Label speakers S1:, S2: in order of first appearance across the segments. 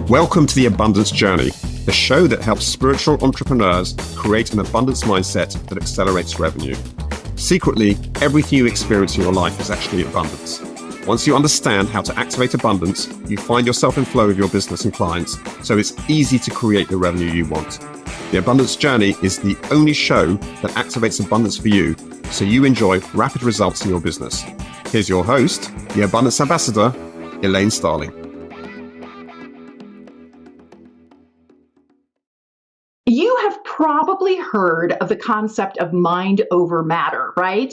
S1: Welcome to The Abundance Journey, the show that helps spiritual entrepreneurs create an abundance mindset that accelerates revenue. Secretly, everything you experience in your life is actually abundance. Once you understand how to activate abundance, you find yourself in flow with your business and clients, so it's easy to create the revenue you want. The Abundance Journey is the only show that activates abundance for you, so you enjoy rapid results in your business. Here's your host, the Abundance Ambassador, Elaine Starling.
S2: You have probably heard of the concept of mind over matter, right?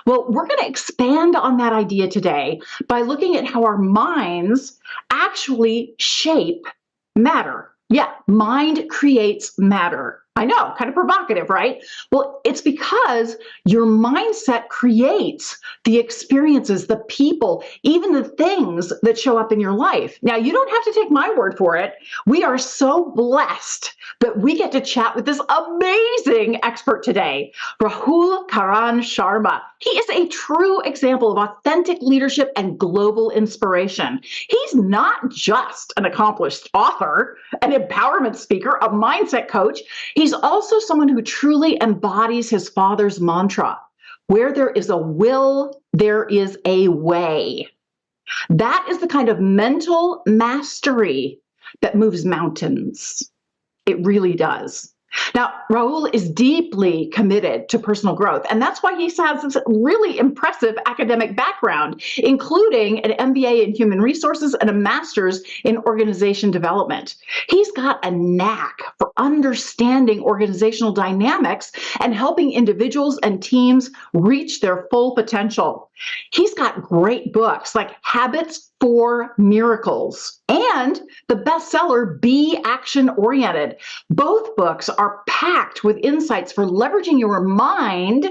S2: Well, we're going to expand on that idea today by looking at how our minds actually shape matter. Yeah, mind creates matter. I know, kind of provocative, right? Well, it's because your mindset creates the experiences, the people, even the things that show up in your life. Now, you don't have to take my word for it. We are so blessed that we get to chat with this amazing expert today, Rahul Karan Sharma. He is a true example of authentic leadership and global inspiration. He's not just an accomplished author, an empowerment speaker, a mindset coach. He's also someone who truly embodies his father's mantra, where there is a will, there is a way. That is the kind of mental mastery that moves mountains. It really does. Now, Rahul is deeply committed to personal growth, and that's why he has this really impressive academic background, including an MBA in human resources and a master's in organization development. He's got a knack for understanding organizational dynamics and helping individuals and teams reach their full potential. He's got great books like Habits for Miracles and the bestseller Be Action Oriented. Both books are packed with insights for leveraging your mind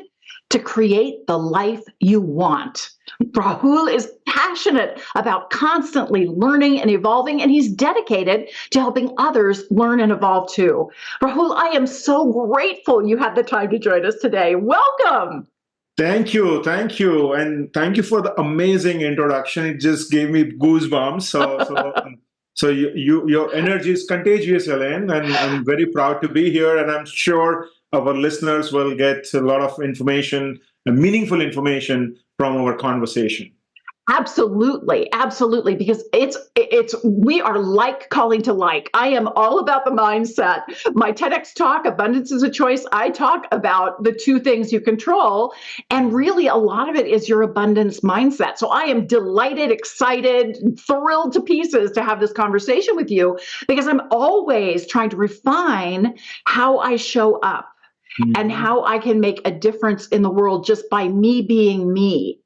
S2: to create the life you want. Rahul is passionate about constantly learning and evolving, and he's dedicated to helping others learn and evolve too. Rahul, I am so grateful you had the time to join us today. Welcome.
S3: Thank you, and thank you for the amazing introduction. It just gave me goosebumps. So your energy is contagious, Elaine, and I'm very proud to be here. And I'm sure our listeners will get a lot of information, meaningful information from our conversation.
S2: Absolutely, because it's we are like calling to like. I am all about the mindset. My TEDx talk, Abundance is a Choice, I talk about the two things you control, and really a lot of it is your abundance mindset. So I am delighted, excited, thrilled to pieces to have this conversation with you, because I'm always trying to refine how I show up and how I can make a difference in the world just by me being me.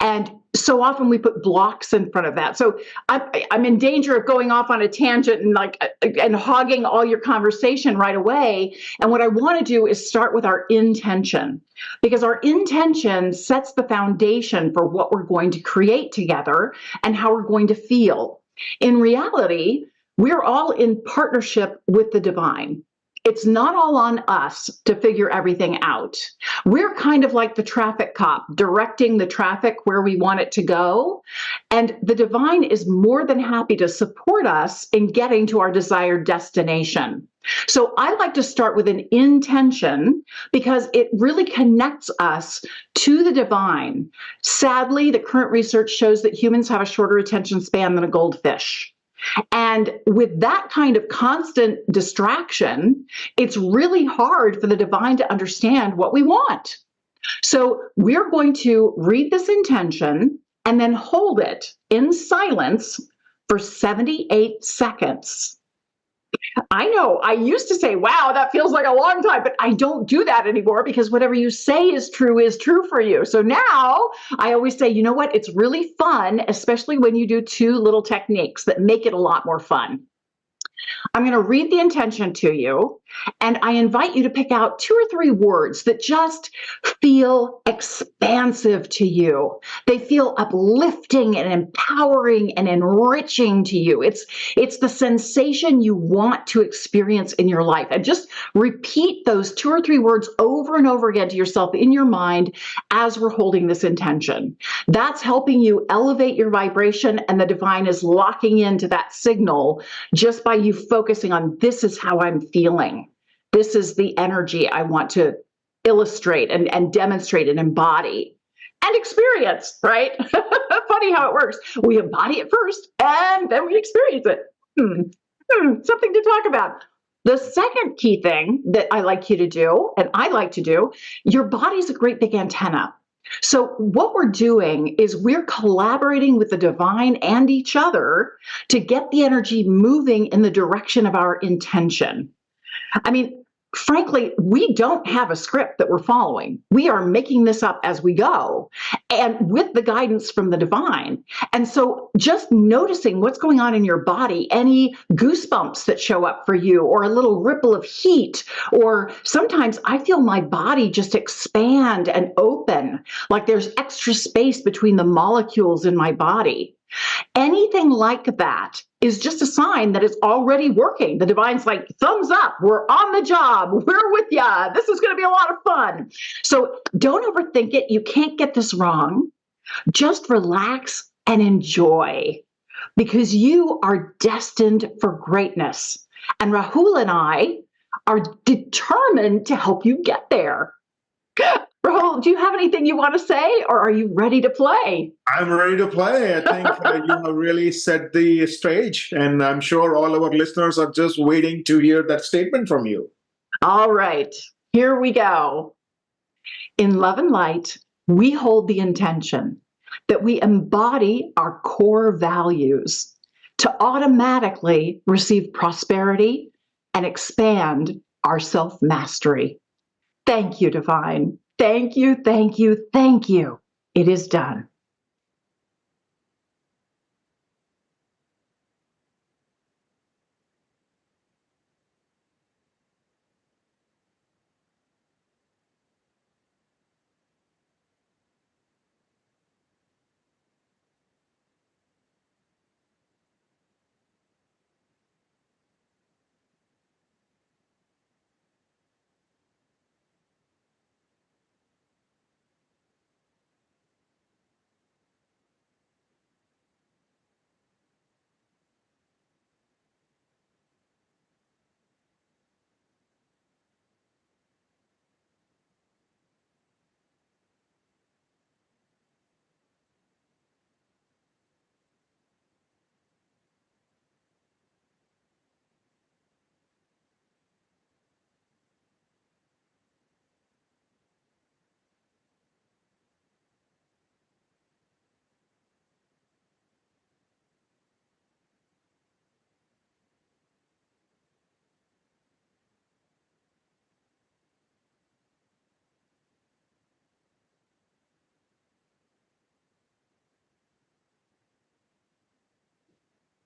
S2: And so often we put blocks in front of that. So I'm in danger of going off on a tangent and hogging all your conversation right away. And what I want to do is start with our intention, because our intention sets the foundation for what we're going to create together and how we're going to feel. In reality, we're all in partnership with the divine. It's not all on us to figure everything out. We're kind of like the traffic cop, directing the traffic where we want it to go. And the divine is more than happy to support us in getting to our desired destination. So I like to start with an intention because it really connects us to the divine. Sadly, the current research shows that humans have a shorter attention span than a goldfish. And with that kind of constant distraction, it's really hard for the divine to understand what we want. So we're going to read this intention and then hold it in silence for 78 seconds. I know, I used to say, wow, that feels like a long time, but I don't do that anymore, because whatever you say is true for you. So now I always say, you know what, it's really fun, especially when you do two little techniques that make it a lot more fun. I'm going to read the intention to you, And I invite you to pick out 2 or 3 words that just feel expansive to you. They feel uplifting and empowering and enriching to you. It's the sensation you want to experience in your life. And just repeat those 2 or 3 words over and over again to yourself in your mind as we're holding this intention. That's helping you elevate your vibration, and the divine is locking into that signal just by you focusing on, this is how I'm feeling. This is the energy I want to illustrate and demonstrate and embody and experience, right? Funny how it works. We embody it first and then we experience it. Something to talk about. The second key thing that I like you to do, and I like to do, your body's a great big antenna. So what we're doing is we're collaborating with the divine and each other to get the energy moving in the direction of our intention. I mean, frankly, we don't have a script that we're following. We are making this up as we go, and with the guidance from the divine. And so just noticing what's going on in your body, any goosebumps that show up for you, or a little ripple of heat, or sometimes I feel my body just expand and open, like there's extra space between the molecules in my body. Anything like that is just a sign that it's already working. The divine's like, thumbs up, we're on the job, we're with ya, this is going to be a lot of fun. So don't overthink it. You can't get this wrong. Just relax and enjoy, because you are destined for greatness. And Rahul and I are determined to help you get there. Rahul, do you have anything you want to say, or are you ready to play?
S3: I'm ready to play. I think you have really set the stage, and I'm sure all our listeners are just waiting to hear that statement from you.
S2: All right, here we go. In love and light, we hold the intention that we embody our core values to automatically receive prosperity and expand our self-mastery. Thank you, divine. Thank you, thank you, thank you. It is done.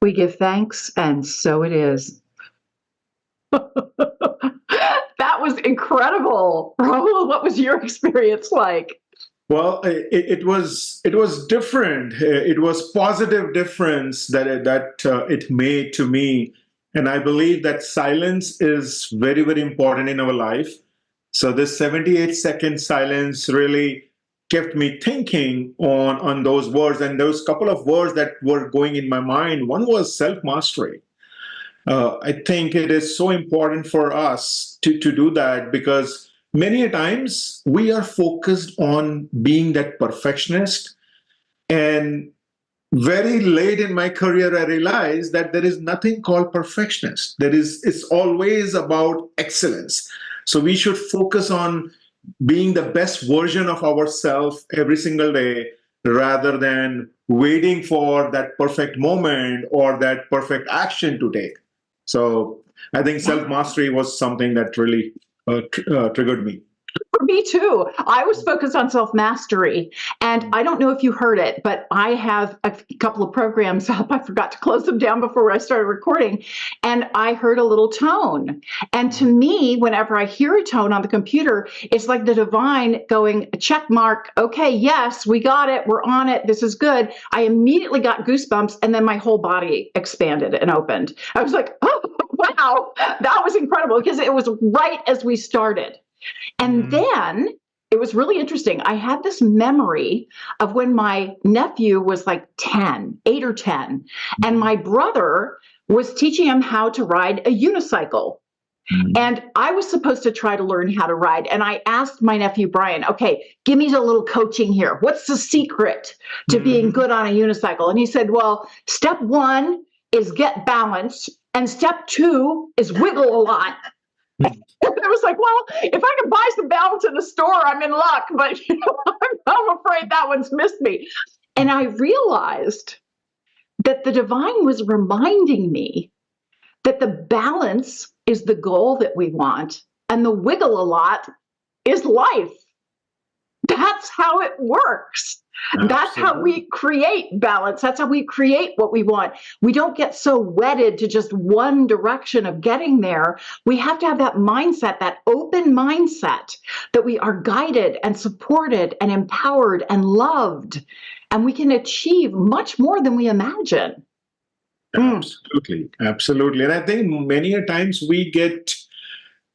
S2: We give thanks, and so it is. That was incredible. Rahul, what was your experience like?
S3: Well, it was different. It was positive difference that it made to me, and I believe that silence is very, very important in our life. So this 78-second silence really kept me thinking on those words, and those couple of words that were going in my mind. One was self mastery. I think it is so important for us to do that, because many a times we are focused on being that perfectionist. And very late in my career, I realized that there is nothing called perfectionist. It's always about excellence. So we should focus on being the best version of ourselves every single day, rather than waiting for that perfect moment or that perfect action to take. So I think self mastery was something that really triggered me.
S2: For me too. I was focused on self mastery. And I don't know if you heard it, but I have a couple of programs up. I forgot to close them down before I started recording. And I heard a little tone. And to me, whenever I hear a tone on the computer, it's like the divine going, check mark. Okay, yes, we got it. We're on it. This is good. I immediately got goosebumps, and then my whole body expanded and opened. I was like, oh, wow, that was incredible, because it was right as we started. And then it was really interesting. I had this memory of when my nephew was like 10, 8 or 10, and my brother was teaching him how to ride a unicycle. And I was supposed to try to learn how to ride. And I asked my nephew, Brian, okay, give me a little coaching here. What's the secret to being good on a unicycle? And he said, well, step 1 is get balance, and step 2 is wiggle a lot. I was like, well, if I can buy some balance in the store, I'm in luck. But I'm afraid that one's missed me. And I realized that the divine was reminding me that the balance is the goal that we want, and the wiggle a lot is life. That's how it works. Absolutely. That's how we create balance. That's how we create what we want. We don't get so wedded to just one direction of getting there. We have to have that mindset, that open mindset, that we are guided and supported and empowered and loved, and we can achieve much more than we imagine.
S3: Absolutely. Absolutely. And I think many a times we get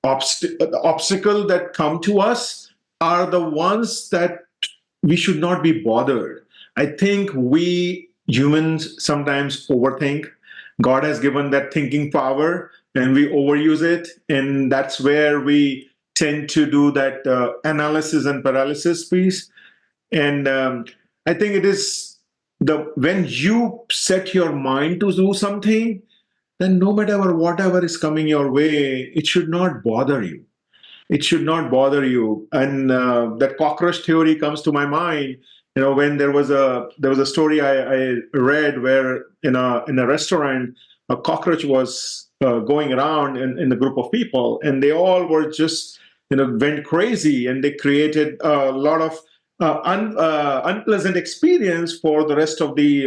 S3: the obstacle that come to us are the ones that we should not be bothered. I think we humans sometimes overthink. God has given that thinking power, and we overuse it. And that's where we tend to do that analysis and paralysis piece. And I think it is when you set your mind to do something, then no matter whatever is coming your way, it should not bother you. It should not bother you. And that cockroach theory comes to my mind. You know, when there was a story I read where in a restaurant, a cockroach was going around in a group of people, and they all were just went crazy, and they created a lot of unpleasant experience for the rest of the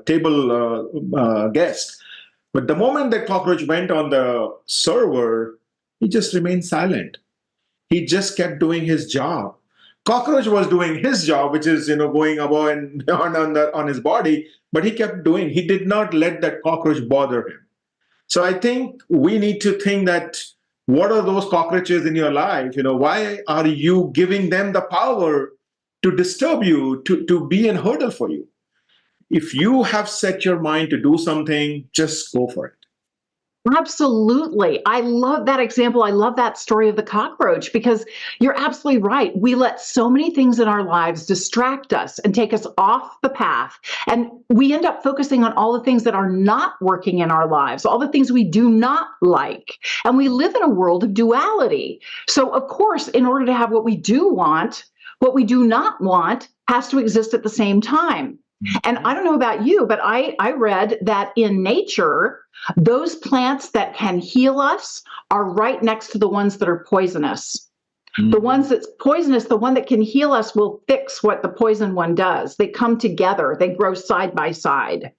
S3: table guests. But the moment that cockroach went on the server, he just remained silent. He just kept doing his job. Cockroach was doing his job, which is going above and beyond on his body, but he kept doing. He did not let that cockroach bother him. So I think we need to think that what are those cockroaches in your life? Why are you giving them the power to disturb you, to be a hurdle for you? If you have set your mind to do something, just go for it.
S2: Absolutely. I love that example. I love that story of the cockroach, because you're absolutely right. We let so many things in our lives distract us and take us off the path. And we end up focusing on all the things that are not working in our lives, all the things we do not like. And we live in a world of duality. So, of course, in order to have what we do want, what we do not want has to exist at the same time. And I don't know about you, but I read that in nature, those plants that can heal us are right next to the ones that are poisonous. The ones that's poisonous, the one that can heal us will fix what the poison one does. They come together. They grow side by side.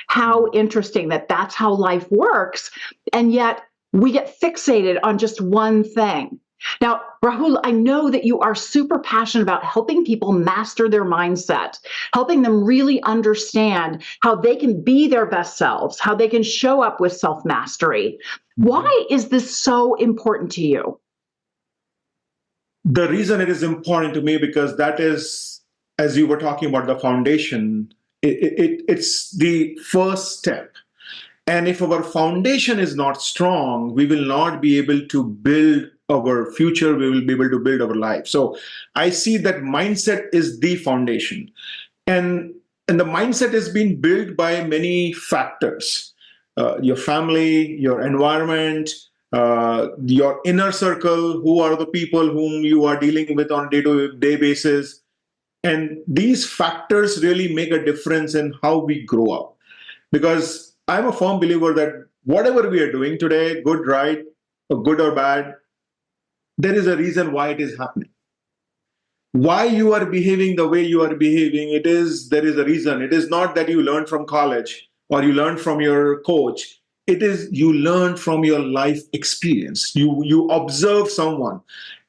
S2: How interesting that that's how life works. And yet we get fixated on just one thing. Now, Rahul, I know that you are super passionate about helping people master their mindset, helping them really understand how they can be their best selves, how they can show up with self-mastery. Why is this so important to you?
S3: The reason it is important to me, because that is, as you were talking about the foundation, it's the first step. And if our foundation is not strong, we will not be able to build our future, we will be able to build our life. So I see that mindset is the foundation. And the mindset has been built by many factors. Your family, your environment, your inner circle, who are the people whom you are dealing with on a day-to-day basis. And these factors really make a difference in how we grow up. Because I'm a firm believer that whatever we are doing today, good, right, or good or bad, there is a reason why it is happening. Why you are behaving the way you are behaving, there is a reason. It is not that you learned from college or you learned from your coach. It is you learn from your life experience. You observe someone.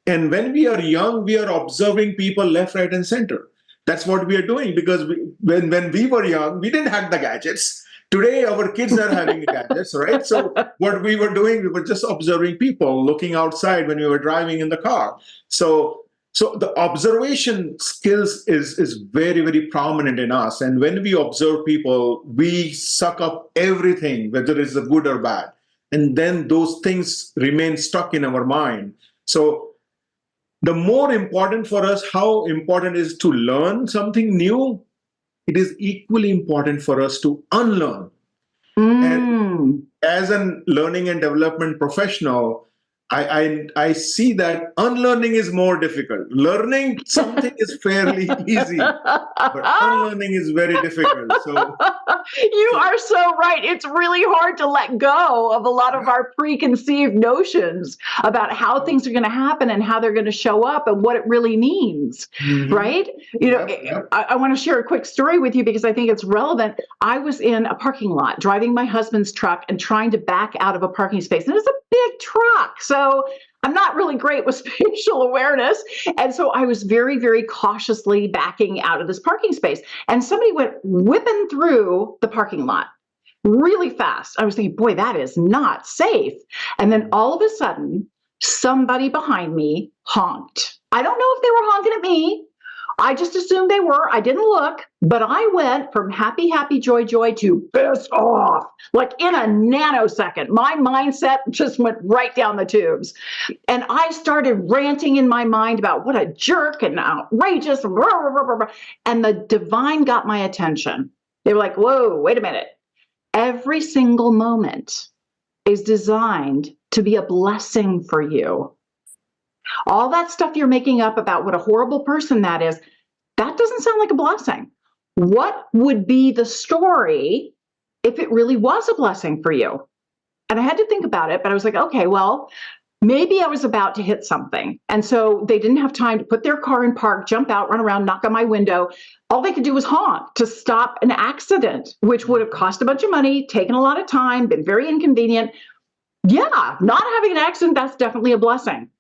S3: And when we are young, we are observing people left, right, and center. That's what we are doing, because when we were young, we didn't have the gadgets. Today, our kids are having gadgets, right? So what we were doing, we were just observing people, looking outside when we were driving in the car. So the observation skills is very, very prominent in us. And when we observe people, we suck up everything, whether it's good or bad. And then those things remain stuck in our mind. So the more important for us, how important is to learn something new, it is equally important for us to unlearn. And as a learning and development professional, I see that unlearning is more difficult. Learning something is fairly easy, but unlearning is very difficult. So
S2: you are so right. It's really hard to let go of a lot of our preconceived notions about how things are going to happen and how they're going to show up and what it really means, right? You know, I want to share a quick story with you because I think it's relevant. I was in a parking lot driving my husband's truck and trying to back out of a parking space. And it was a big truck. So I'm not really great with spatial awareness. And so I was very, very cautiously backing out of this parking space. And somebody went whipping through the parking lot really fast. I was thinking, boy, that is not safe. And then all of a sudden, somebody behind me honked. I don't know if they were honking at me. I just assumed they were. I didn't look, but I went from happy, happy, joy, joy to pissed off, like in a nanosecond. My mindset just went right down the tubes. And I started ranting in my mind about what a jerk and outrageous, blah, blah, blah, blah. And the divine got my attention. They were like, whoa, wait a minute. Every single moment is designed to be a blessing for you. All that stuff you're making up about what a horrible person that is, that doesn't sound like a blessing. What would be the story if it really was a blessing for you? And I had to think about it, but I was like, okay, well, maybe I was about to hit something. And so they didn't have time to put their car in park, jump out, run around, knock on my window. All they could do was honk to stop an accident, which would have cost a bunch of money, taken a lot of time, been very inconvenient. Yeah, not having an accident, that's definitely a blessing.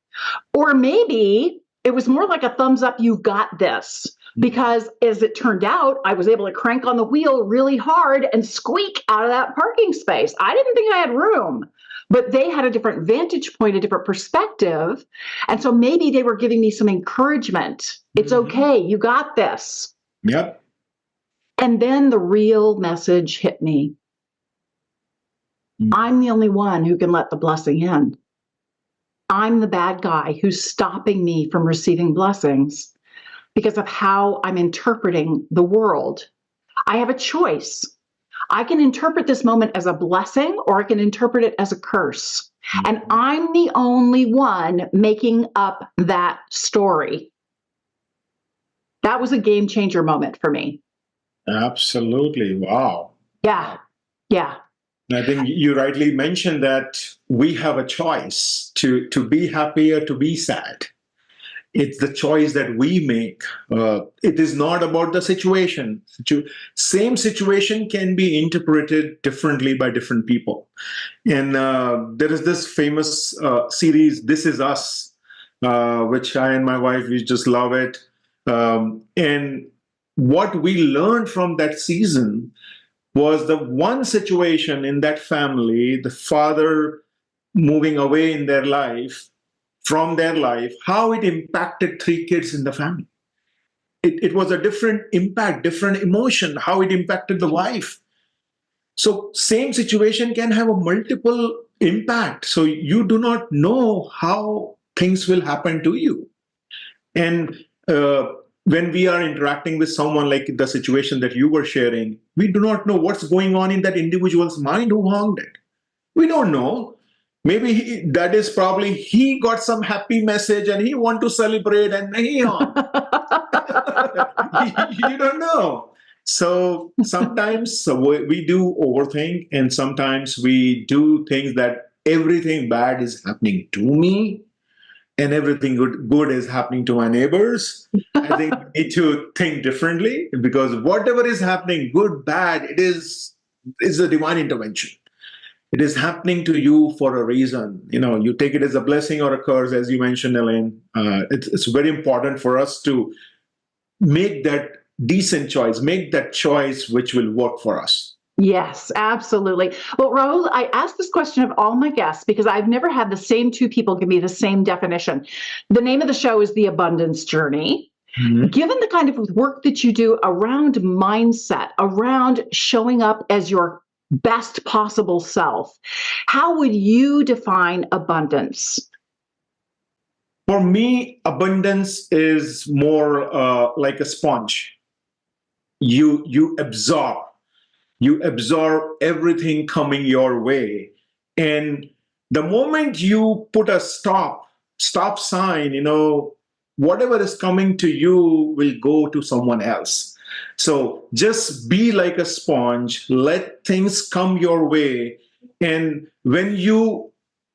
S2: Or maybe it was more like a thumbs up, you got this. Because as it turned out, I was able to crank on the wheel really hard and squeak out of that parking space. I didn't think I had room, but they had a different vantage point, a different perspective. And so maybe they were giving me some encouragement. It's okay, you got this.
S3: Yep.
S2: And then the real message hit me. I'm the only one who can let the blessing in. I'm the bad guy who's stopping me from receiving blessings because of how I'm interpreting the world. I have a choice. I can interpret this moment as a blessing or I can interpret it as a curse. And I'm the only one making up that story. That was a game changer moment for me.
S3: Absolutely. Wow.
S2: Yeah. Yeah.
S3: I think you rightly mentioned that we have a choice to be happy or to be sad. It's the choice that we make. It is not about the situation. Same situation can be interpreted differently by different people. And there is this famous series, This Is Us, which I and my wife, we just love it. And what we learned from that season was the one situation in that family, the father moving away in their life, from their life, how it impacted 3 kids in the family. It was a different impact, different emotion, how it impacted the wife. So same situation can have a multiple impact. So you do not know how things will happen to you. And when we are interacting with someone like the situation that you were sharing, we do not know what's going on in that individual's mind who honked it. We don't know. Maybe that is probably he got some happy message and he want to celebrate and he honked. You don't know. So sometimes we do overthink and sometimes we do things that everything bad is happening to me. and everything good is happening to my neighbors. I think we need to think differently, because whatever is happening, good, bad, is a divine intervention. It is happening to you for a reason. You take it as a blessing or a curse, as you mentioned, Elaine. It's very important for us to make that decent choice, make that choice which will work for us.
S2: Yes, absolutely. Well, Rahul, I ask this question of all my guests because I've never had the same two people give me the same definition. The name of the show is The Abundance Journey.
S3: Mhm.
S2: Given the kind of work that you do around mindset, around showing up as your best possible self, how would you define abundance?
S3: For me, abundance is more like a sponge. You absorb everything coming your way, and the moment you put a stop sign, whatever is coming to you will go to someone else. So just be like a sponge, let things come your way, and when you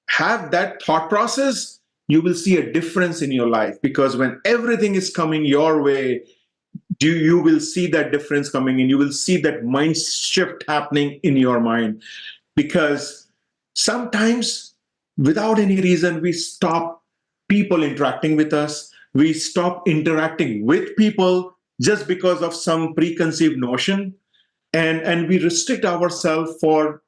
S3: have that thought process, you will see a difference in your life, because when everything is coming your way, you will see that difference coming in. You will see that mind shift happening in your mind, because sometimes without any reason we stop people interacting with us. We stop interacting with people just because of some preconceived notion, and we restrict ourselves for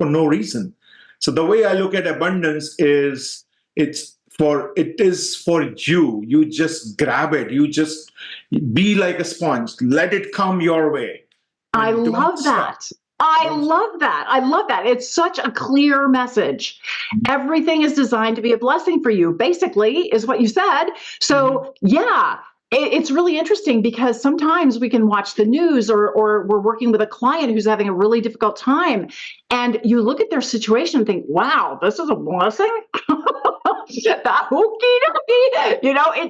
S3: no reason. So the way I look at abundance is, it is for you. You just grab it. You just be like a sponge. Let it come your way.
S2: I
S3: And don't
S2: love
S3: stop.
S2: that. I
S3: Don't
S2: love that. I love that. It's such a clear message. Everything is designed to be a blessing for you, basically, is what you said. So, yeah, it's really interesting because sometimes we can watch the news, or we're working with a client who's having a really difficult time. And you look at their situation and think, wow, this is a blessing. That hokey dokey.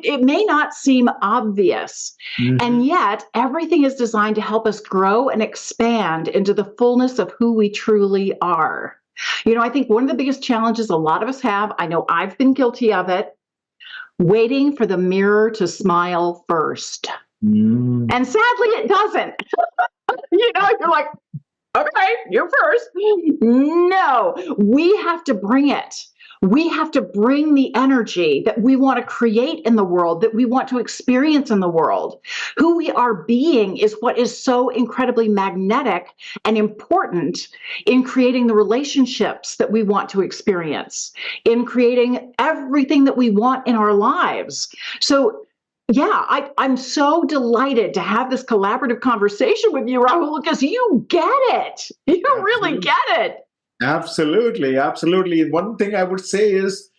S2: It may not seem obvious.
S3: Mhm.
S2: And yet, everything is designed to help us grow and expand into the fullness of who we truly are. I think one of the biggest challenges a lot of us have, I know I've been guilty of it, waiting for the mirror to smile first.
S3: Mm.
S2: And sadly, it doesn't. You're like, okay, you first. No, we have to bring it. We have to bring the energy that we want to create in the world, that we want to experience in the world. Who we are being is what is so incredibly magnetic and important in creating the relationships that we want to experience, in creating everything that we want in our lives. So, yeah, I'm so delighted to have this collaborative conversation with you, Rahul, because you get it. You really
S3: Absolutely.
S2: get it.
S3: Absolutely, absolutely. One thing I would say is,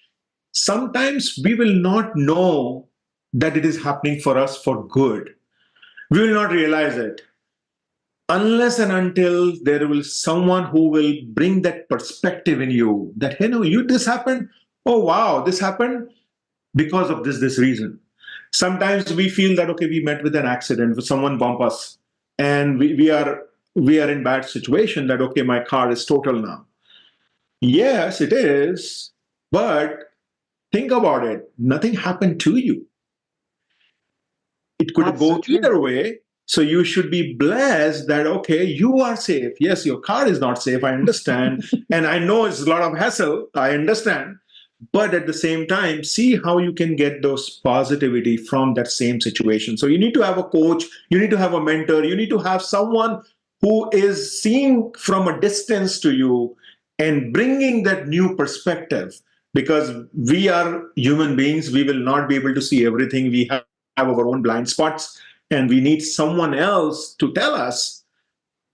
S3: sometimes we will not know that it is happening for us for good. We will not realize it unless and until there will someone who will bring that perspective in you, that, hey, no, this happened. Oh, wow, this happened because of this reason. Sometimes we feel that, okay, we met with an accident, someone bump us, and we are in bad situation, that, okay, my car is total now. Yes, it is, but think about it. Nothing happened to you. It could
S2: That's
S3: go
S2: so true.
S3: either way. So you should be blessed that, okay, you are safe. Yes, your car is not safe. I understand. And I know it's a lot of hassle. I understand. But at the same time, see how you can get those positivity from that same situation. So you need to have a coach. You need to have a mentor. You need to have someone who is seeing from a distance to you and bringing that new perspective. Because we are human beings, we will not be able to see everything. We have our own blind spots, and we need someone else to tell us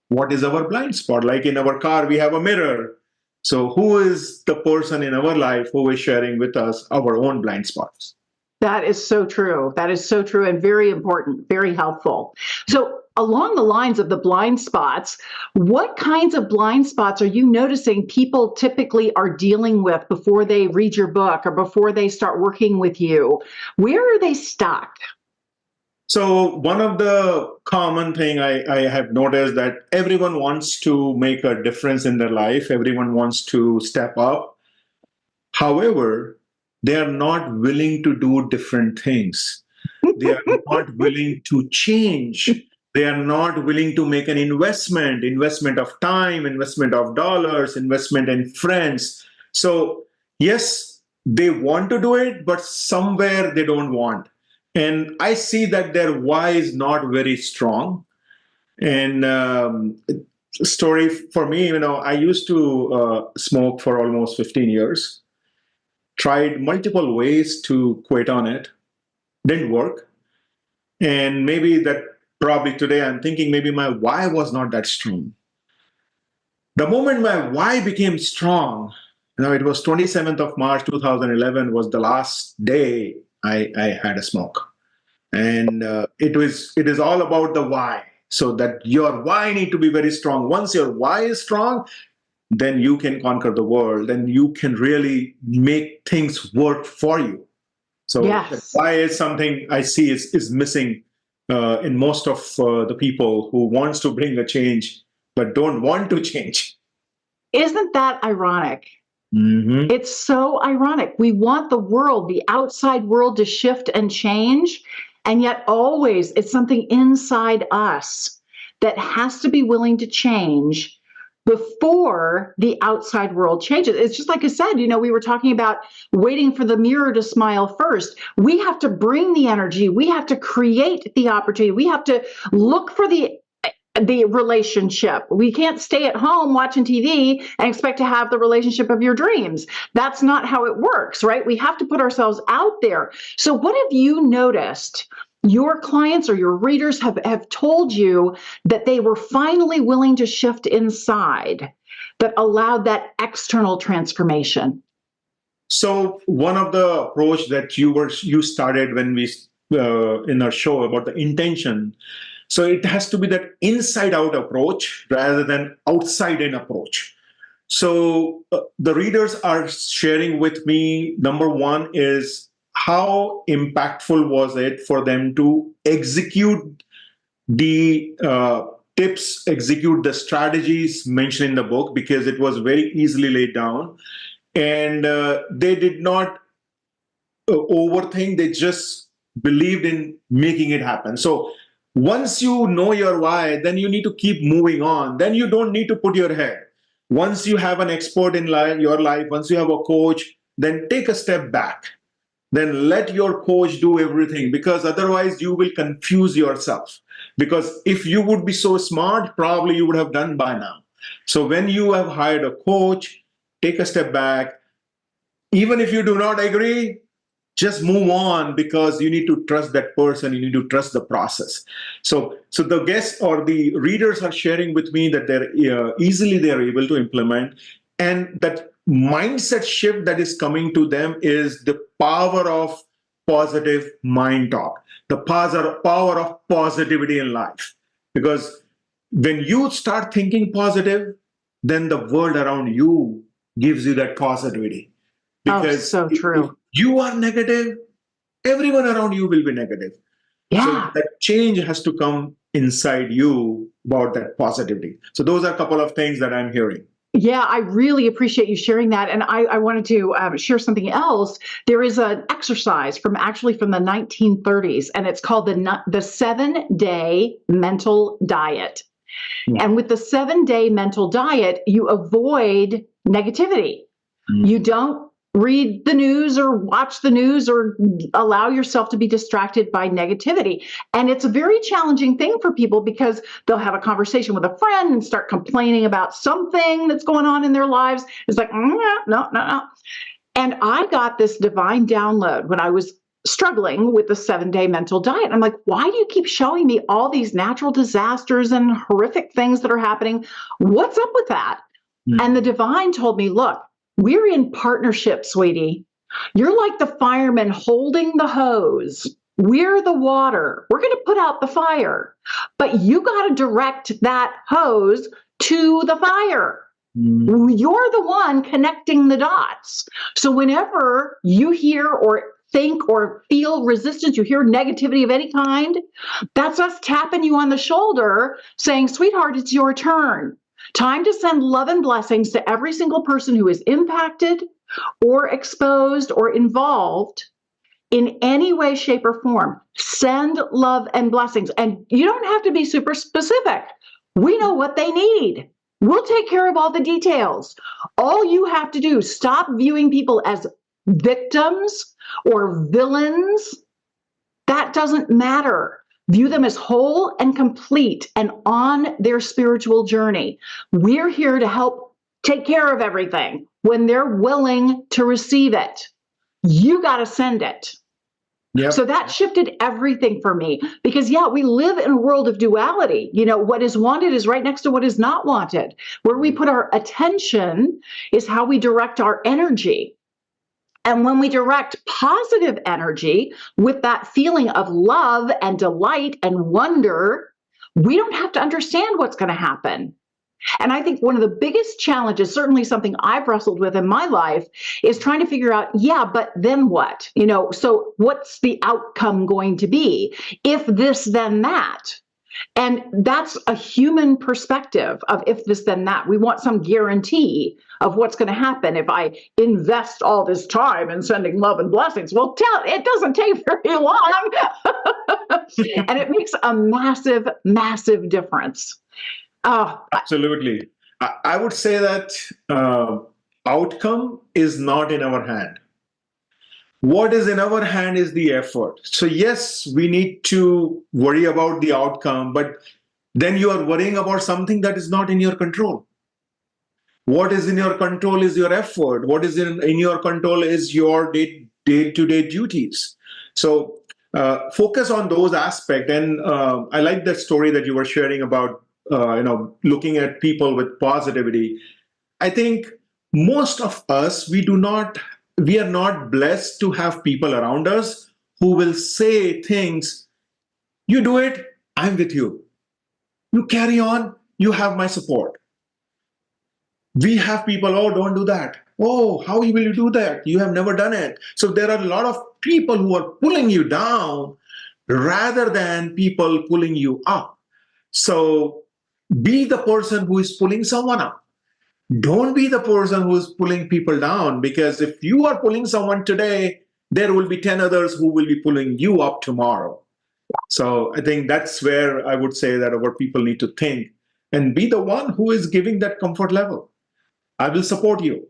S3: what is our blind spot. Like in our car, we have a mirror. So who is the person in our life who is sharing with us our own blind spots?
S2: That is so true. That is so true and very important, very helpful. So, along the lines of the blind spots, what kinds of blind spots are you noticing people typically are dealing with before they read your book or before they start working with you? Where are they stuck?
S3: So one of the common thing I have noticed, that everyone wants to make a difference in their life. Everyone wants to step up. However, they are not willing to do different things. They are not willing to change. They are not willing to make an investment of time, investment of dollars, investment in friends. So, yes, they want to do it, but somewhere they don't want. And I see that their why is not very strong. And story for me, I used to smoke for almost 15 years, tried multiple ways to quit on it, didn't work. And maybe that probably today I'm thinking maybe my why was not that strong. The moment my why became strong, it was 27th of March 2011 was the last day I had a smoke. And it is all about the why. So that your why need to be very strong. Once your why is strong, then you can conquer the world and you can really make things work for you. So
S2: Yes.
S3: why is something I see is missing in most of the people who wants to bring a change but don't want to change.
S2: Isn't that ironic?
S3: Mm-hmm.
S2: It's so ironic. We want the world, the outside world, to shift and change. And yet always it's something inside us that has to be willing to change before the outside world changes. It's just like I said, we were talking about waiting for the mirror to smile first. We have to bring the energy. We have to create the opportunity. We have to look for the relationship. We can't stay at home watching TV and expect to have the relationship of your dreams. That's not how it works, right? We have to put ourselves out there. So what have you noticed your clients or your readers have told you that they were finally willing to shift inside that allowed that external transformation?
S3: So one of the approach that you started when we in our show about the intention. So it has to be that inside out approach rather than outside in approach. So the readers are sharing with me, number one is how impactful was it for them to execute the tips, execute the strategies mentioned in the book, because it was very easily laid down. And they did not overthink, they just believed in making it happen. So once you know your why, then you need to keep moving on. Then you don't need to put your head. Once you have an expert in your life, once you have a coach, then take a step back. Then let your coach do everything, because otherwise you will confuse yourself. Because if you would be so smart, probably you would have done by now. So when you have hired a coach, take a step back. Even if you do not agree, just move on, because you need to trust that person. You need to trust the process. So the guests or the readers are sharing with me that they're able to implement, and that mindset shift that is coming to them is the power of positive mind talk, the power of positivity in life. Because when you start thinking positive, then the world around you gives you that positivity. Because
S2: so true.
S3: If you are negative, everyone around you will be negative.
S2: Yeah.
S3: So that change has to come inside you about that positivity. So those are a couple of things that I'm hearing.
S2: Yeah, I really appreciate you sharing that. And I wanted to share something else. There is an exercise from the 1930s, and it's called the 7-day mental diet.
S3: Yeah.
S2: And with the 7-day mental diet, you avoid negativity. You don't read the news or watch the news or allow yourself to be distracted by negativity. And it's a very challenging thing for people, because they'll have a conversation with a friend and start complaining about something that's going on in their lives. It's like, no. And I got this divine download when I was struggling with the 7-day mental diet. I'm like, why do you keep showing me all these natural disasters and horrific things that are happening? What's up with that? And the divine told me, look, we're in partnership, sweetie. You're like the fireman holding the hose. We're the water. We're going to put out the fire, but you got to direct that hose to the fire. You're the one connecting the dots. So whenever you hear or think or feel resistance, you hear negativity of any kind, that's us tapping you on the shoulder saying, sweetheart, it's your turn. Time to send love and blessings to every single person who is impacted or exposed or involved in any way, shape, or form. Send love and blessings. And you don't have to be super specific. We know what they need. We'll take care of all the details. All you have to do is stop viewing people as victims or villains. That doesn't matter. View them as whole and complete and on their spiritual journey. We're here to help take care of everything when they're willing to receive it. You got to send it.
S3: Yep.
S2: So that shifted everything for me because, yeah, we live in a world of duality. You know, what is wanted is right next to what is not wanted. Where we put our attention is how we direct our energy. And when we direct positive energy with that feeling of love and delight and wonder, we don't have to understand what's going to happen. And I think one of the biggest challenges, certainly something I've wrestled with in my life, is trying to figure out, yeah, but then what? You know, so what's the outcome going to be? If this, then that. And that's a human perspective of if this, then that. We want some guarantee of what's going to happen if I invest all this time in sending love and blessings. Well, it doesn't take very long. And it makes a massive, massive difference.
S3: Absolutely. I would say that outcome is not in our hand. What is in our hand is the effort. So yes, we need to worry about the outcome, but then you are worrying about something that is not in your control. What is in your control is your effort. What is in your control is your day-to-day duties. So focus on those aspects. And I like that story that you were sharing about looking at people with positivity. I think most of us, we are not blessed to have people around us who will say things, you do it, I'm with you. You carry on, you have my support. We have people, oh, don't do that. Oh, how will you do that? You have never done it. So there are a lot of people who are pulling you down rather than people pulling you up. So be the person who is pulling someone up. Don't be the person who is pulling people down, because if you are pulling someone today, there will be 10 others who will be pulling you up tomorrow. So I think that's where I would say that our people need to think and be the one who is giving that comfort level. I will support you.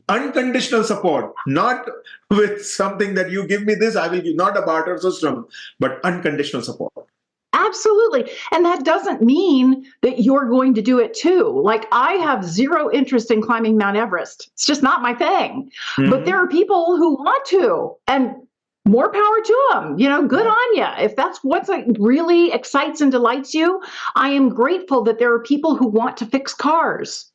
S3: Unconditional support, not with something that you give me this, I will give, not a barter system, but unconditional support.
S2: Absolutely. And that doesn't mean that you're going to do it too. Like, I have zero interest in climbing Mount Everest. It's just not my thing. Mm-hmm. But there are people who want to, and more power to them. You know, good on you. If that's what really excites and delights you, I am grateful that there are people who want to fix cars,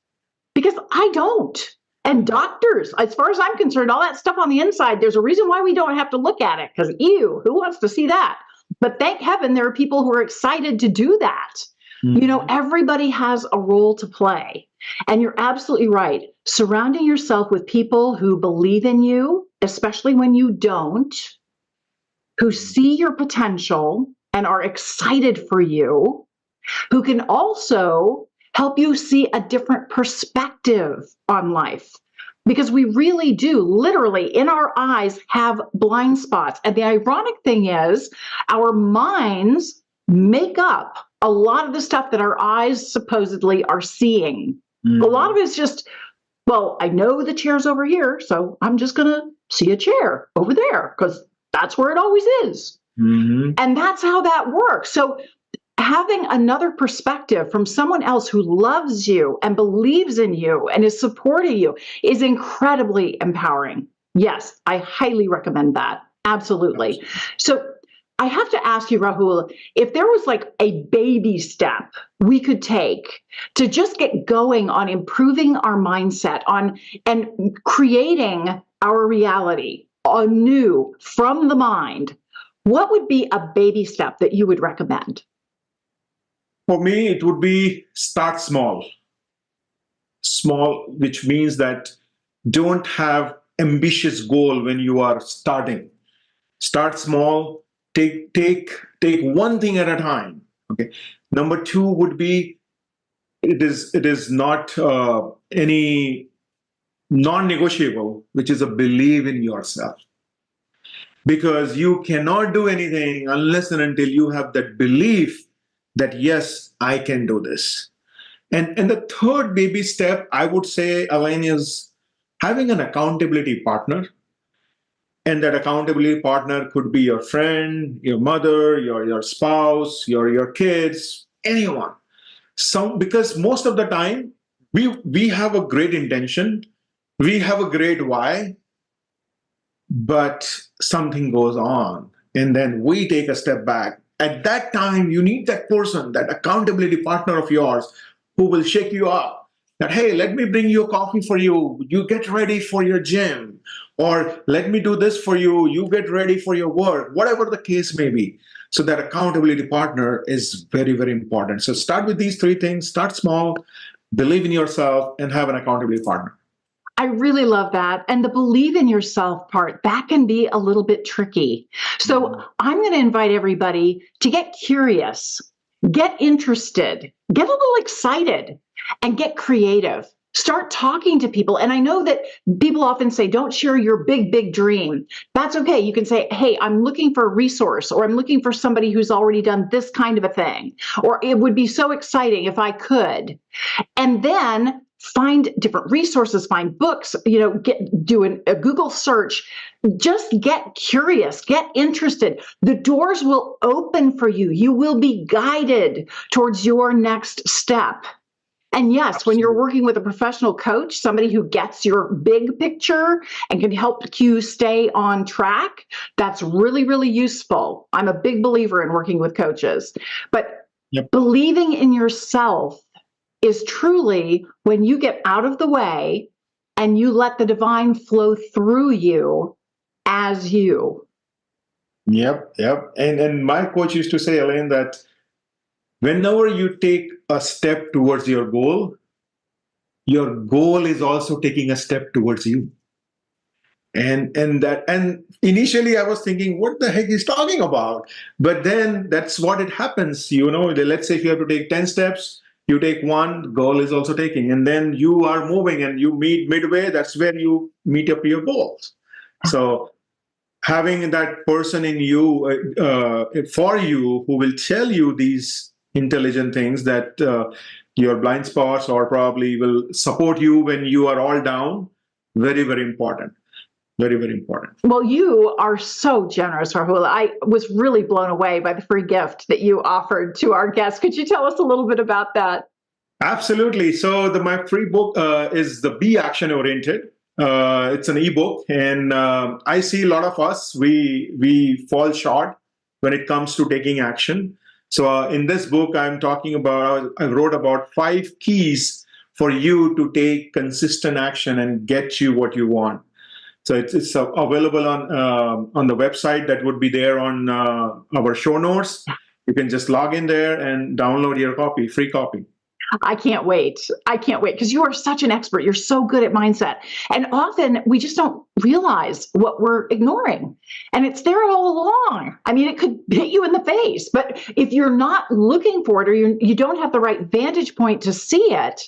S2: because I don't. And doctors, as far as I'm concerned, all that stuff on the inside, there's a reason why we don't have to look at it, because ew, who wants to see that? But thank heaven there are people who are excited to do that. Mm-hmm. You know, everybody has a role to play. And you're absolutely right. Surrounding yourself with people who believe in you, especially when you don't, who see your potential and are excited for you, who can also help you see a different perspective on life. Because we really do, literally, in our eyes, have blind spots. And the ironic thing is, our minds make up a lot of the stuff that our eyes supposedly are seeing. Mm-hmm. A lot of it is just, well, I know the chair's over here, so I'm just going to see a chair over there, because that's where it always is. Mm-hmm. And that's how that works. So having another perspective from someone else who loves you and believes in you and is supporting you is incredibly empowering. Yes, I highly recommend that. Absolutely. So I have to ask you, Rahul, if there was like a baby step we could take to just get going on improving our mindset and creating our reality anew from the mind, what would be a baby step that you would recommend?
S3: For me, it would be start small. Small, which means that don't have ambitious goal when you are starting. Start small, take one thing at a time. Okay. Number two would be it is not any non-negotiable, which is a belief in yourself. Because you cannot do anything unless and until you have that belief that, yes, I can do this. And the third baby step, I would say, Elaine, is having an accountability partner. And that accountability partner could be your friend, your mother, your spouse, your kids, anyone. Because most of the time, we have a great intention, we have a great why, but something goes on, and then we take a step back. At that time, you need that person, that accountability partner of yours, who will shake you up. That, hey, let me bring you a coffee for you. You get ready for your gym. Or let me do this for you. You get ready for your work, whatever the case may be. So that accountability partner is very, very important. So start with these three things. Start small, believe in yourself, and have an accountability partner.
S2: I really love that. And the believe in yourself part, that can be a little bit tricky. So I'm going to invite everybody to get curious, get interested, get a little excited, and get creative. Start talking to people. And I know that people often say, don't share your big, big dream. That's okay. You can say, hey, I'm looking for a resource, or I'm looking for somebody who's already done this kind of a thing, or it would be so exciting if I could. And then find different resources, find books, do a Google search. Just get curious, get interested. The doors will open for you. You will be guided towards your next step. And yes, when you're working with a professional coach, somebody who gets your big picture and can help you stay on track, that's really, really useful. I'm a big believer in working with coaches. But believing in yourself is truly when you get out of the way and you let the divine flow through you as you.
S3: Yep. And my coach used to say, Elaine, that whenever you take a step towards your goal is also taking a step towards you. And initially I was thinking, what the heck is talking about? But then that's what it happens. Let's say if you have to take 10 steps, you take one, goal is also taking, and then you are moving and you meet midway. That's where you meet up your goals. So having that person in you, for you, who will tell you these intelligent things, that your blind spots, or probably will support you when you are all down, very, very important. Very, very important.
S2: Well, you are so generous, Rahul. I was really blown away by the free gift that you offered to our guests. Could you tell us a little bit about that?
S3: Absolutely. So my free book is the Be Action Oriented. It's an ebook, and I see a lot of us, we fall short when it comes to taking action. So in this book, I wrote about 5 keys for you to take consistent action and get you what you want. So it's available on the website that would be there on our show notes. You can just log in there and download your copy, free copy.
S2: I can't wait. Because you are such an expert. You're so good at mindset. And often we just don't realize what we're ignoring. And it's there all along. I mean, it could hit you in the face. But if you're not looking for it, or you don't have the right vantage point to see it,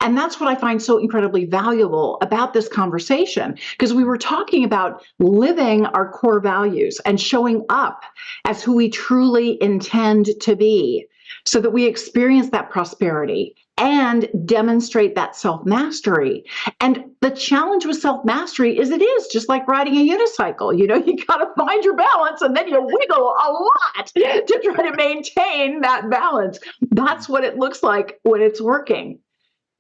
S2: and that's what I find so incredibly valuable about this conversation, because we were talking about living our core values and showing up as who we truly intend to be, so that we experience that prosperity and demonstrate that self-mastery. And the challenge with self-mastery is it is just like riding a unicycle. You got to find your balance, and then you wiggle a lot to try to maintain that balance. That's what it looks like when it's working.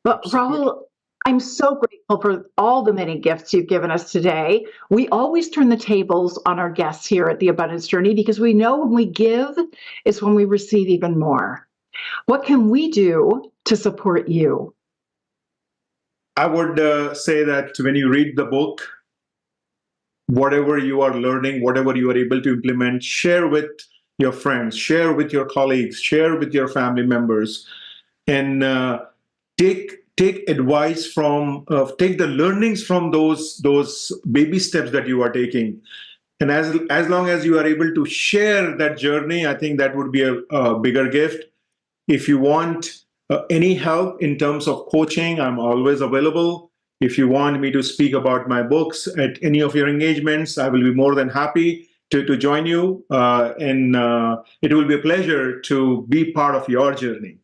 S2: But Rahul, I'm so grateful for all the many gifts you've given us today. We always turn the tables on our guests here at the Abundance Journey, because we know when we give is when we receive even more. What can we do to support you?
S3: I would say that when you read the book, whatever you are learning, whatever you are able to implement, share with your friends, share with your colleagues, share with your family members, and take advice from, take the learnings from those baby steps that you are taking. And as long as you are able to share that journey, I think that would be a bigger gift. If you want any help in terms of coaching, I'm always available. If you want me to speak about my books at any of your engagements, I will be more than happy to join you. And it will be a pleasure to be part of your journey.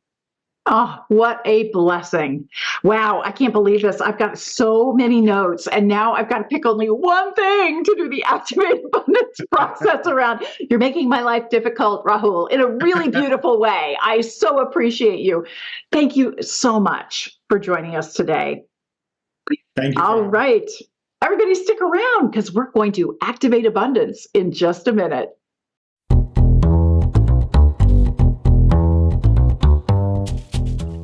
S2: Oh, what a blessing. Wow, I can't believe this. I've got so many notes, and now I've got to pick only one thing to do the Activate Abundance process around. You're making my life difficult, Rahul, in a really beautiful way. I so appreciate you. Thank you so much for joining us today.
S3: Thank you.
S2: All right. Everybody stick around because we're going to activate abundance in just a minute.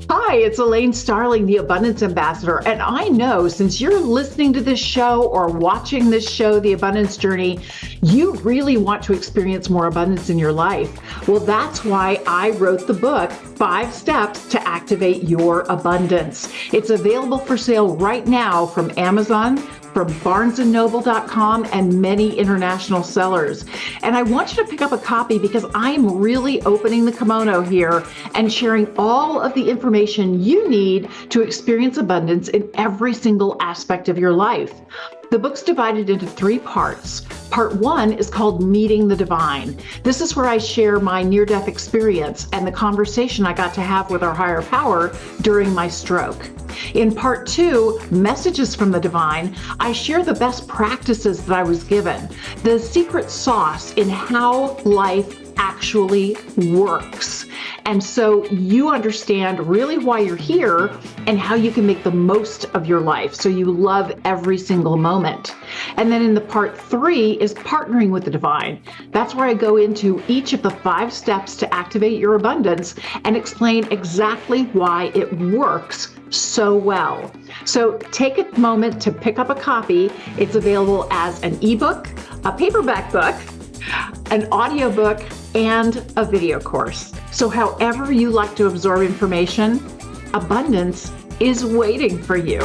S2: Hi, it's Elaine Starling, the Abundance Ambassador, and I know since you're listening to this show or watching this show, The Abundance Journey, you really want to experience more abundance in your life. Well, that's why I wrote the book, 5 Steps to Activate Your Abundance. It's available for sale right now from Amazon, from barnesandnoble.com, and many international sellers. And I want you to pick up a copy because I'm really opening the kimono here and sharing all of the information you need to experience abundance in every single aspect of your life. The book's divided into 3 parts. Part 1 is called Meeting the Divine. This is where I share my near-death experience and the conversation I got to have with our higher power during my stroke. In Part 2, Messages from the Divine, I share the best practices that I was given, the secret sauce in how life actually works. And so you understand really why you're here and how you can make the most of your life so you love every single moment. And then in the Part 3 is Partnering with the Divine. That's where I go into each of the 5 steps to activate your abundance and explain exactly why it works so well. So take a moment to pick up a copy. It's available as an ebook, a paperback book, an audiobook, and a video course. So however you like to absorb information, abundance is waiting for you.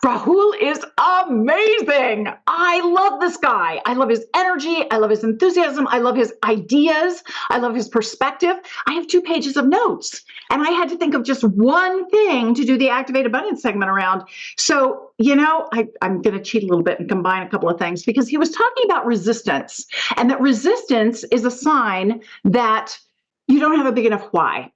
S2: Rahul is amazing. I love this guy. I love his energy. I love his enthusiasm. I love his ideas. I love his perspective. I have 2 pages of notes, and I had to think of just one thing to do the Activate Abundance segment around. So, I'm going to cheat a little bit and combine a couple of things because he was talking about resistance, and that resistance is a sign that you don't have a big enough why.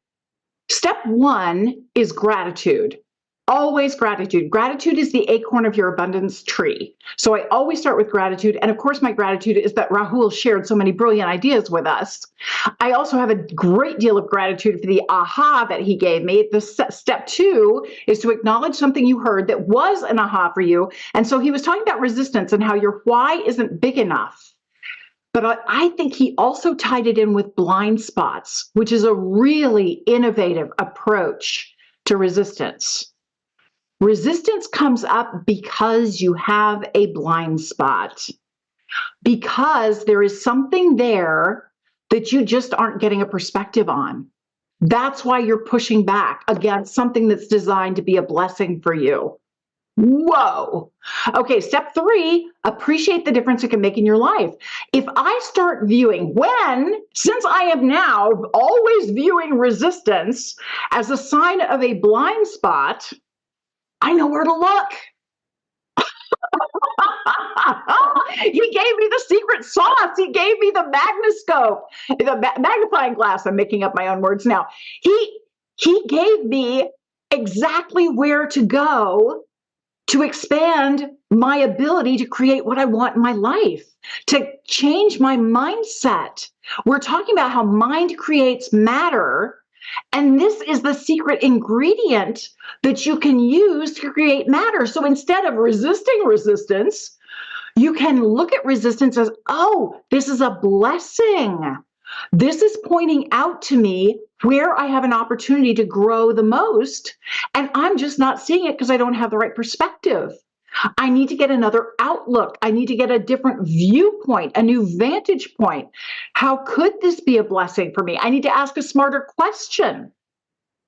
S2: Step 1 is gratitude. Always gratitude. Gratitude is the acorn of your abundance tree. So I always start with gratitude. And of course, my gratitude is that Rahul shared so many brilliant ideas with us. I also have a great deal of gratitude for the aha that he gave me. Step 2 is to acknowledge something you heard that was an aha for you. And so he was talking about resistance and how your why isn't big enough. But I think he also tied it in with blind spots, which is a really innovative approach to resistance. Resistance comes up because you have a blind spot, because there is something there that you just aren't getting a perspective on. That's why you're pushing back against something that's designed to be a blessing for you. Whoa. Okay, step 3, appreciate the difference it can make in your life. If I start since I am now always viewing resistance as a sign of a blind spot, I know where to look. He gave me the secret sauce. He gave me the magnoscope, the magnifying glass. I'm making up my own words now. He gave me exactly where to go to expand my ability to create what I want in my life, to change my mindset. We're talking about how mind creates matter. And this is the secret ingredient that you can use to create matter. So instead of resisting resistance, you can look at resistance as, oh, this is a blessing. This is pointing out to me where I have an opportunity to grow the most. And I'm just not seeing it because I don't have the right perspective. I need to get another outlook. I need to get a different viewpoint, a new vantage point. How could this be a blessing for me? I need to ask a smarter question,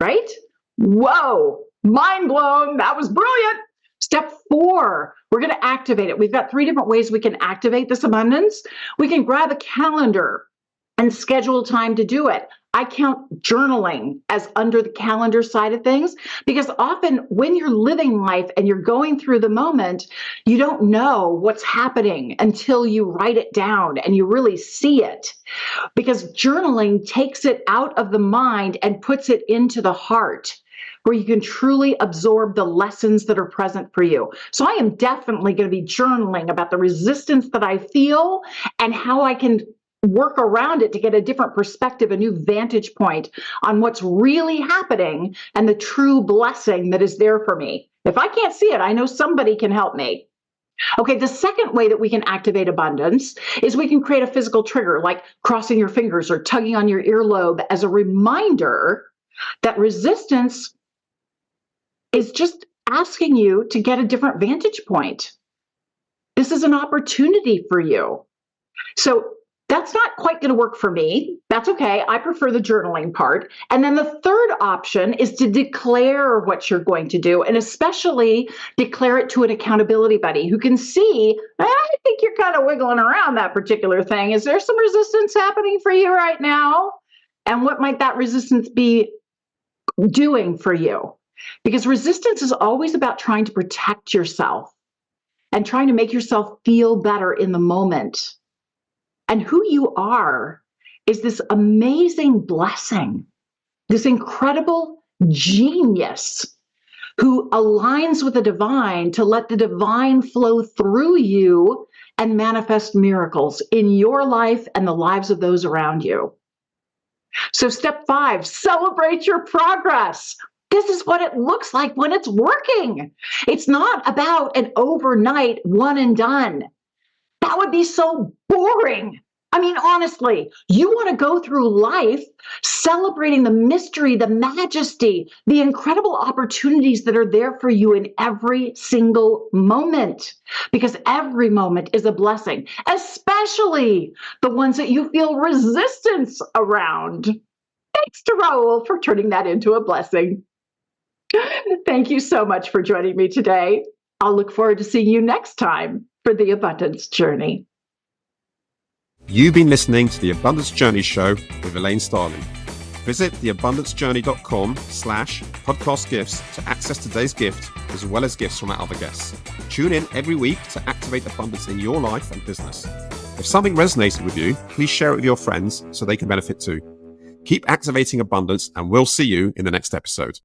S2: right? Whoa, mind blown. That was brilliant. Step 4, we're going to activate it. We've got 3 different ways we can activate this abundance. We can grab a calendar and schedule time to do it. I count journaling as under the calendar side of things, because often when you're living life and you're going through the moment, you don't know what's happening until you write it down and you really see it. Because journaling takes it out of the mind and puts it into the heart, where you can truly absorb the lessons that are present for you. So I am definitely going to be journaling about the resistance that I feel and how I can work around it to get a different perspective, a new vantage point on what's really happening and the true blessing that is there for me. If I can't see it, I know somebody can help me. Okay, the second way that we can activate abundance is we can create a physical trigger, like crossing your fingers or tugging on your earlobe as a reminder that resistance is just asking you to get a different vantage point. This is an opportunity for you. So that's not quite going to work for me. That's okay. I prefer the journaling part. And then the third option is to declare what you're going to do, and especially declare it to an accountability buddy who can see, I think you're kind of wiggling around that particular thing. Is there some resistance happening for you right now? And what might that resistance be doing for you? Because resistance is always about trying to protect yourself and trying to make yourself feel better in the moment. And who you are is this amazing blessing, this incredible genius who aligns with the divine to let the divine flow through you and manifest miracles in your life and the lives of those around you. So step 5, celebrate your progress. This is what it looks like when it's working. It's not about an overnight one and done. That would be so boring. I mean, honestly, you want to go through life celebrating the mystery, the majesty, the incredible opportunities that are there for you in every single moment, because every moment is a blessing, especially the ones that you feel resistance around. Thanks to Rahul for turning that into a blessing. Thank you so much for joining me today. I'll look forward to seeing you next time for the Abundance Journey.
S1: You've been listening to the Abundance Journey Show with Elaine Starling. Visit theabundancejourney.com/podcast gifts to access today's gift, as well as gifts from our other guests. Tune in every week to activate abundance in your life and business. If something resonated with you, please share it with your friends so they can benefit too. Keep activating abundance, and we'll see you in the next episode.